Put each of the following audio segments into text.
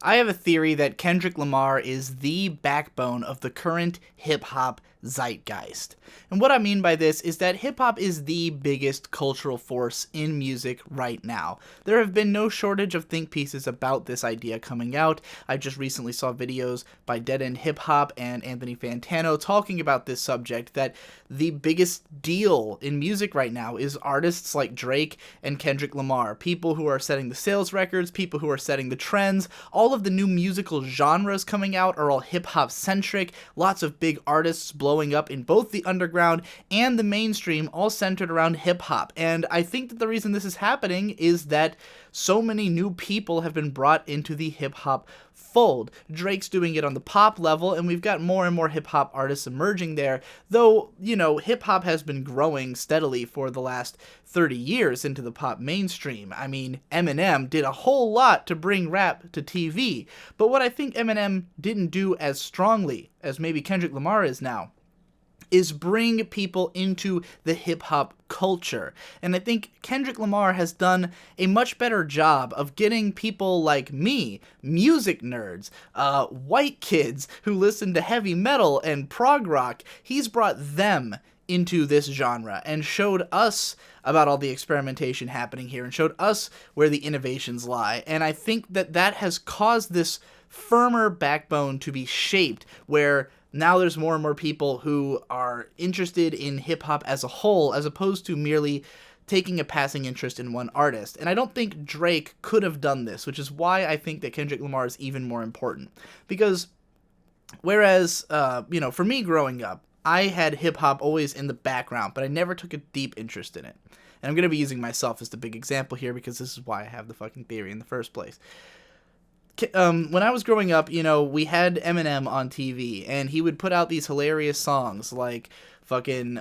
I have a theory that Kendrick Lamar is the backbone of the current hip-hop zeitgeist. And what I mean by this is that hip-hop is the biggest cultural force in music right now. There have been no shortage of think pieces about this idea coming out. I just recently saw videos by Dead End Hip Hop and Anthony Fantano talking about this subject, that the biggest deal in music right now is artists like Drake and Kendrick Lamar, people who are setting the sales records, people who are setting the trends. All of the new musical genres coming out are all hip-hop centric, lots of big artists blowing up in both the underground and the mainstream, all centered around hip-hop. And I think that the reason this is happening is that so many new people have been brought into the hip-hop fold. Drake's doing it on the pop level, and we've got more and more hip-hop artists emerging there, though, you know, hip-hop has been growing steadily for the last 30 years into the pop mainstream. I mean, Eminem did a whole lot to bring rap to TV, but what I think Eminem didn't do as strongly as maybe Kendrick Lamar is now is bring people into the hip-hop culture. And I think Kendrick Lamar has done a much better job of getting people like me, music nerds, white kids who listen to heavy metal and prog rock. He's brought them into this genre and showed us about all the experimentation happening here and showed us where the innovations lie. And I think that that has caused this firmer backbone to be shaped, where now there's more and more people who are interested in hip-hop as a whole, as opposed to merely taking a passing interest in one artist. And I don't think Drake could have done this, which is why I think that Kendrick Lamar is even more important. Because whereas, for me growing up, I had hip-hop always in the background, but I never took a deep interest in it. And I'm going to be using myself as the big example here, because this is why I have the fucking theory in the first place. When I was growing up, we had Eminem on TV, and he would put out these hilarious songs like fucking,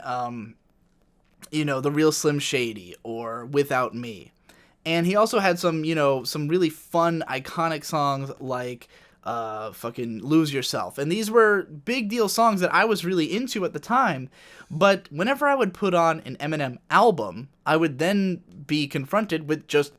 The Real Slim Shady or Without Me. And he also had some really fun, iconic songs like fucking Lose Yourself. And these were big deal songs that I was really into at the time. But whenever I would put on an Eminem album, I would then be confronted with just,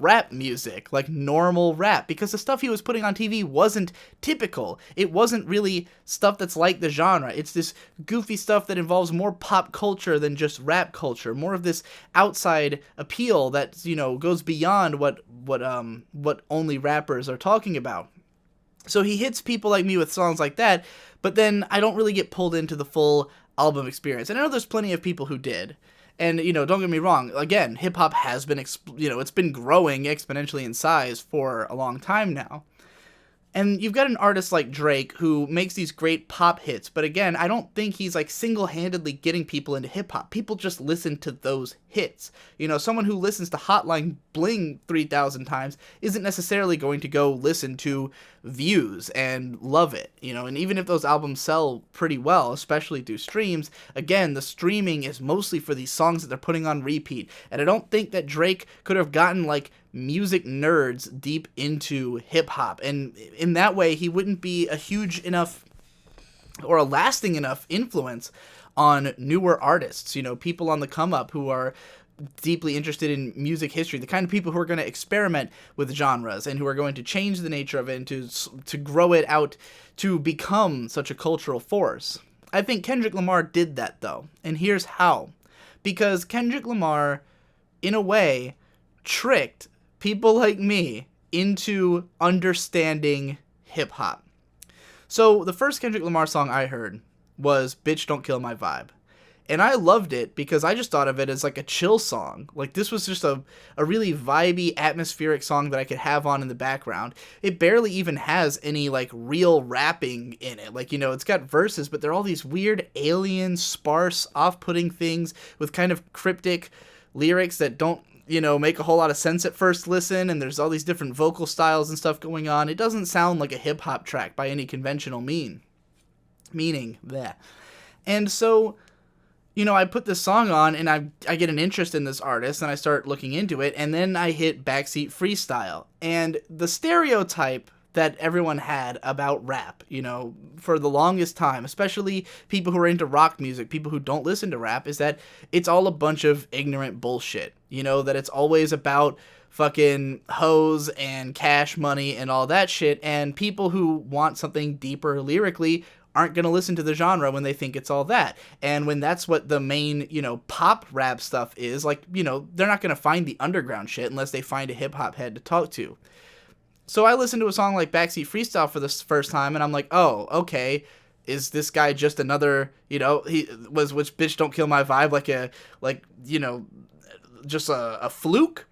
rap music, like normal rap, because the stuff he was putting on TV wasn't typical. It wasn't really stuff that's like the genre. It's this goofy stuff that involves more pop culture than just rap culture, more of this outside appeal that, goes beyond what only rappers are talking about. So he hits people like me with songs like that, but then I don't really get pulled into the full album experience. And I know there's plenty of people who did. And, don't get me wrong, again, hip-hop has been, it's been growing exponentially in size for a long time now. And you've got an artist like Drake who makes these great pop hits, but again, I don't think he's like single-handedly getting people into hip-hop. People just listen to those hits. Someone who listens to Hotline Bling 3,000 times isn't necessarily going to go listen to Views and love it, and even if those albums sell pretty well, especially through streams, again, the streaming is mostly for these songs that they're putting on repeat. And I don't think that Drake could have gotten like music nerds deep into hip-hop, and in that way he wouldn't be a huge enough or a lasting enough influence on newer artists, people on the come up who are deeply interested in music history, the kind of people who are going to experiment with genres and who are going to change the nature of it and to grow it out to become such a cultural force. I think Kendrick Lamar did that, though, and here's how. Because Kendrick Lamar, in a way, tricked people like me into understanding hip-hop. So the first Kendrick Lamar song I heard was Bitch Don't Kill My Vibe. And I loved it because I just thought of it as like a chill song. Like, this was just a really vibey, atmospheric song that I could have on in the background. It barely even has any like real rapping in it. Like, it's got verses, but they're all these weird alien, sparse, off-putting things with kind of cryptic lyrics that don't, make a whole lot of sense at first listen. And there's all these different vocal styles and stuff going on. It doesn't sound like a hip-hop track by any conventional meaning. That. And so, I put this song on and I get an interest in this artist and I start looking into it, and then I hit Backseat Freestyle. And the stereotype that everyone had about rap, for the longest time, especially people who are into rock music, people who don't listen to rap, is that it's all a bunch of ignorant bullshit, that it's always about fucking hoes and cash money and all that shit, and people who want something deeper lyrically aren't going to listen to the genre when they think it's all that. And when that's what the main, pop rap stuff is, like, they're not going to find the underground shit unless they find a hip-hop head to talk to. So I listened to a song like Backseat Freestyle for the first time, and I'm like, oh, okay, is this guy just another, he was which bitch don't kill my vibe, just a fluke?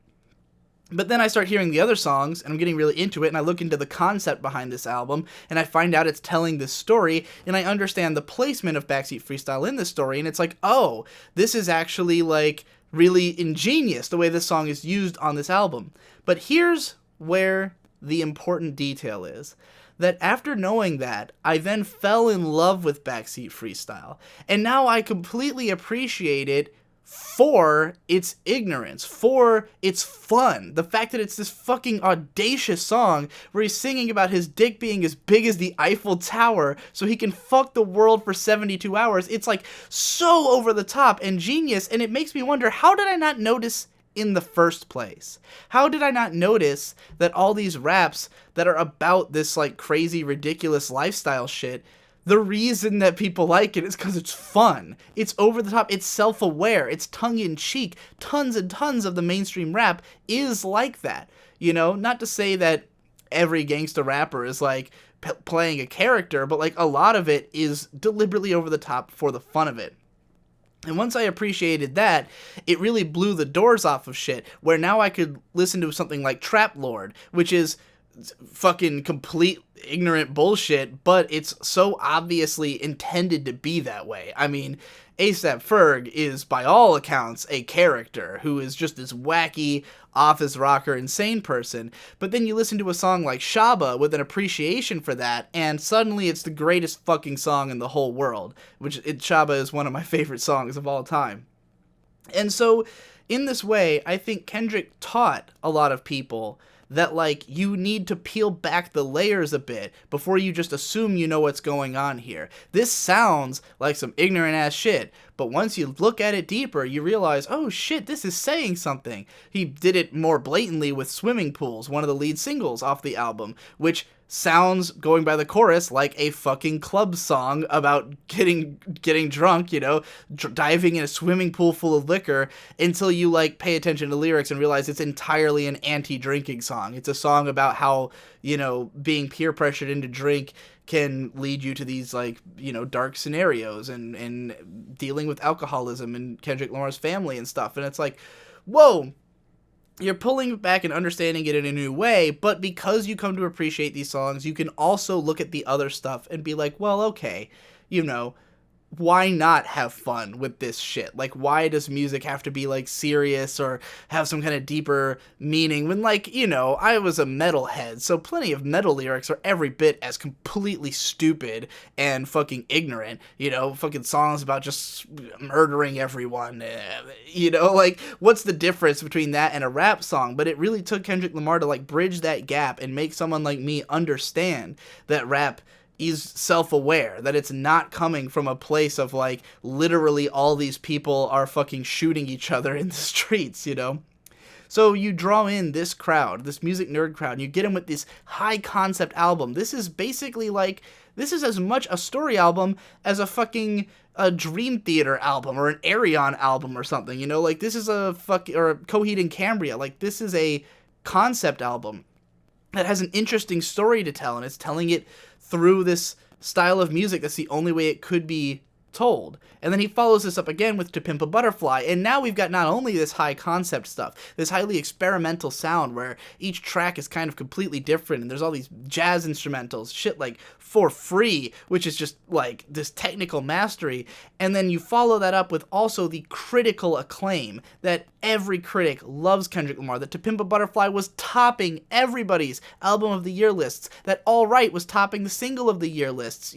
But then I start hearing the other songs, and I'm getting really into it, and I look into the concept behind this album, and I find out it's telling this story, and I understand the placement of Backseat Freestyle in this story, and it's like, oh, this is actually, like, really ingenious, the way this song is used on this album. But here's where the important detail is. That after knowing that, I then fell in love with Backseat Freestyle, and now I completely appreciate it for its ignorance, for its fun. The fact that it's this fucking audacious song where he's singing about his dick being as big as the Eiffel Tower so he can fuck the world for 72 hours. It's like so over the top and genius, and it makes me wonder, how did I not notice in the first place? How did I not notice that all these raps that are about this like crazy, ridiculous lifestyle shit, the reason that people like it is because it's fun. It's over the top. It's self-aware. It's tongue-in-cheek. Tons and tons of the mainstream rap is like that. Not to say that every gangsta rapper is like playing a character, but like a lot of it is deliberately over the top for the fun of it. And once I appreciated that, it really blew the doors off of shit, where now I could listen to something like Trap Lord, which is fucking complete ignorant bullshit, but it's so obviously intended to be that way. I mean, A$AP Ferg is, by all accounts, a character who is just this wacky, office rocker, insane person, but then you listen to a song like Shaba with an appreciation for that, and suddenly it's the greatest fucking song in the whole world, Shaba is one of my favorite songs of all time. And so, in this way, I think Kendrick taught a lot of people that, like, you need to peel back the layers a bit before you just assume you know what's going on here. This sounds like some ignorant-ass shit, but once you look at it deeper, you realize, oh shit, this is saying something. He did it more blatantly with Swimming Pools, one of the lead singles off the album, which sounds, going by the chorus, like a fucking club song about getting drunk, diving in a swimming pool full of liquor, until you, like, pay attention to lyrics and realize it's entirely an anti-drinking song. It's a song about how, being peer pressured into drink can lead you to these, like, dark scenarios and dealing with alcoholism and Kendrick Lamar's family and stuff. And it's like, whoa, you're pulling it back and understanding it in a new way, but because you come to appreciate these songs, you can also look at the other stuff and be like, well, okay, why not have fun with this shit? Like, why does music have to be, like, serious or have some kind of deeper meaning when, like, I was a metalhead, so plenty of metal lyrics are every bit as completely stupid and fucking ignorant, fucking songs about just murdering everyone, like, what's the difference between that and a rap song? But it really took Kendrick Lamar to, like, bridge that gap and make someone like me understand that rap is self-aware, that it's not coming from a place of, like, literally all these people are fucking shooting each other in the streets, So you draw in this crowd, this music nerd crowd, and you get them with this high-concept album. This is basically, like, this is as much a story album as a fucking Dream Theater album or an Ayreon album or something, Like, this is or a Coheed and Cambria. Like, this is a concept album that has an interesting story to tell, and it's telling it through this style of music that's the only way it could be told. And then he follows this up again with To Pimp a Butterfly, and now we've got not only this high concept stuff, this highly experimental sound where each track is kind of completely different, and there's all these jazz instrumentals, shit like For Free, which is just like this technical mastery, and then you follow that up with also the critical acclaim that every critic loves Kendrick Lamar, that To Pimp a Butterfly was topping everybody's album of the year lists, that All Right was topping the single of the year lists,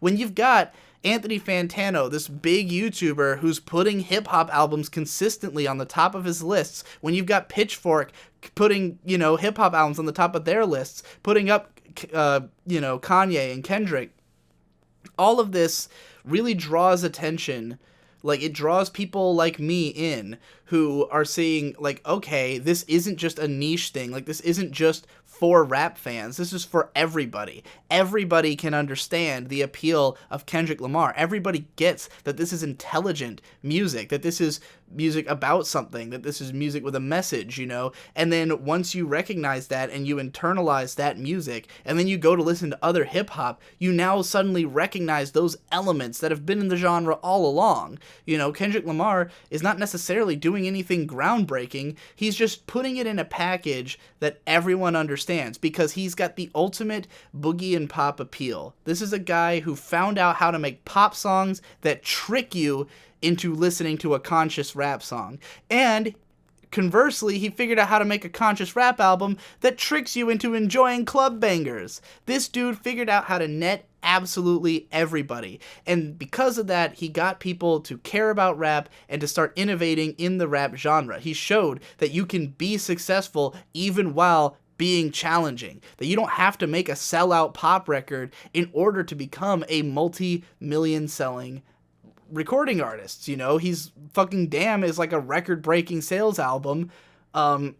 when you've got Anthony Fantano, this big YouTuber who's putting hip-hop albums consistently on the top of his lists, when you've got Pitchfork putting, hip-hop albums on the top of their lists, putting up, Kanye and Kendrick, all of this really draws attention, Like, it draws people like me in who are seeing, like, okay, this isn't just a niche thing. Like, this isn't just for rap fans. This is for everybody. Everybody can understand the appeal of Kendrick Lamar. Everybody gets that this is intelligent music, that this is music about something, that this is music with a message, you know? And then once you recognize that and you internalize that music, and then you go to listen to other hip-hop, you now suddenly recognize those elements that have been in the genre all along. You know, Kendrick Lamar is not necessarily doing anything groundbreaking. He's just putting it in a package that everyone understands because he's got the ultimate boogie and pop appeal. This is a guy who found out how to make pop songs that trick you into listening to a conscious rap song. And conversely, he figured out how to make a conscious rap album that tricks you into enjoying club bangers. This dude figured out how to net absolutely everybody. And because of that, he got people to care about rap and to start innovating in the rap genre. He showed that you can be successful even while being challenging, that you don't have to make a sellout pop record in order to become a multi-million selling recording artist. You know, he's fucking Damn is like a record-breaking sales album, and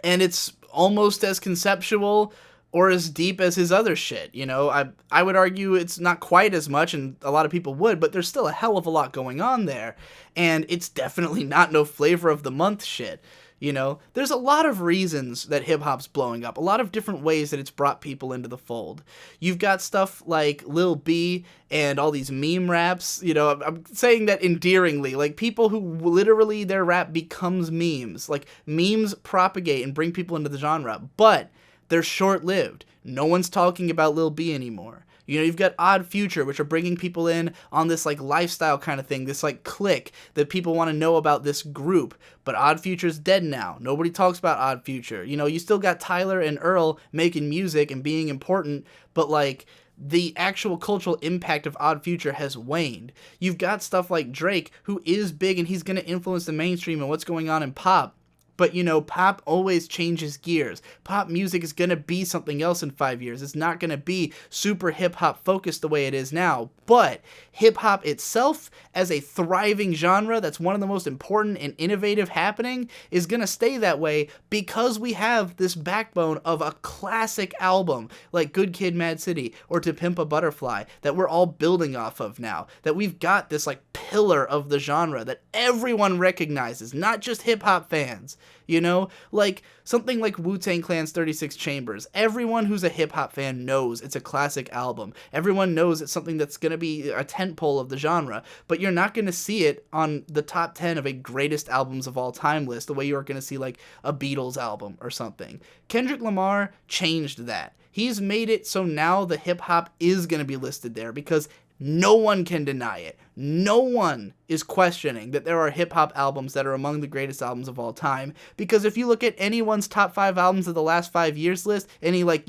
it's almost as conceptual or as deep as his other shit. You know, I would argue it's not quite as much, and a lot of people would, but there's still a hell of a lot going on there, and it's definitely not no flavor of the month shit. You know, there's a lot of reasons that hip-hop's blowing up, a lot of different ways that it's brought people into the fold. You've got stuff like Lil B and all these meme raps, you know, I'm saying that endearingly, like people who literally their rap becomes memes. Like, memes propagate and bring people into the genre, but they're short-lived. No one's talking about Lil B anymore. You know, you've got Odd Future, which are bringing people in on this, like, lifestyle kind of thing, this, like, clique that people want to know about this group. But Odd Future's dead now. Nobody talks about Odd Future. You know, you still got Tyler and Earl making music and being important, but, like, the actual cultural impact of Odd Future has waned. You've got stuff like Drake, who is big and he's going to influence the mainstream and what's going on in pop. But, you know, pop always changes gears. Pop music is going to be something else in 5 years. It's not going to be super hip-hop focused the way it is now. But hip-hop itself, as a thriving genre that's one of the most important and innovative happening, is going to stay that way because we have this backbone of a classic album like Good Kid, Mad City or To Pimp a Butterfly that we're all building off of now. That we've got this, like, pillar of the genre that everyone recognizes, not just hip-hop fans. You know, like something like Wu-Tang Clan's 36 Chambers. Everyone who's a hip-hop fan knows it's a classic album. Everyone knows it's something that's going to be a tentpole of the genre, but you're not going to see it on the top 10 of a greatest albums of all time list the way you are going to see like a Beatles album or something. Kendrick Lamar changed that. He's made it so now the hip-hop is going to be listed there because no one can deny it. No one is questioning that there are hip-hop albums that are among the greatest albums of all time. Because if you look at anyone's top 5 albums of the last 5 years list, anyone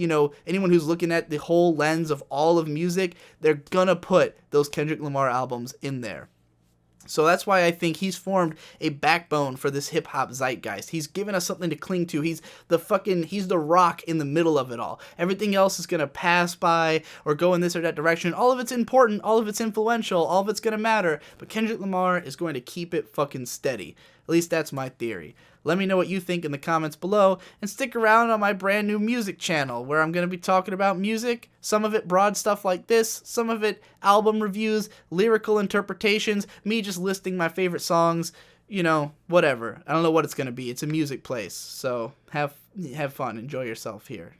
who's looking at the whole lens of all of music, they're gonna put those Kendrick Lamar albums in there. So that's why I think he's formed a backbone for this hip-hop zeitgeist. He's given us something to cling to. He's the rock in the middle of it all. Everything else is going to pass by or go in this or that direction. All of it's important. All of it's influential. All of it's going to matter. But Kendrick Lamar is going to keep it fucking steady. At least that's my theory. Let me know what you think in the comments below, and stick around on my brand new music channel where I'm going to be talking about music, some of it broad stuff like this, some of it album reviews, lyrical interpretations, me just listing my favorite songs, you know, whatever. I don't know what it's going to be. It's a music place, so have fun. Enjoy yourself here.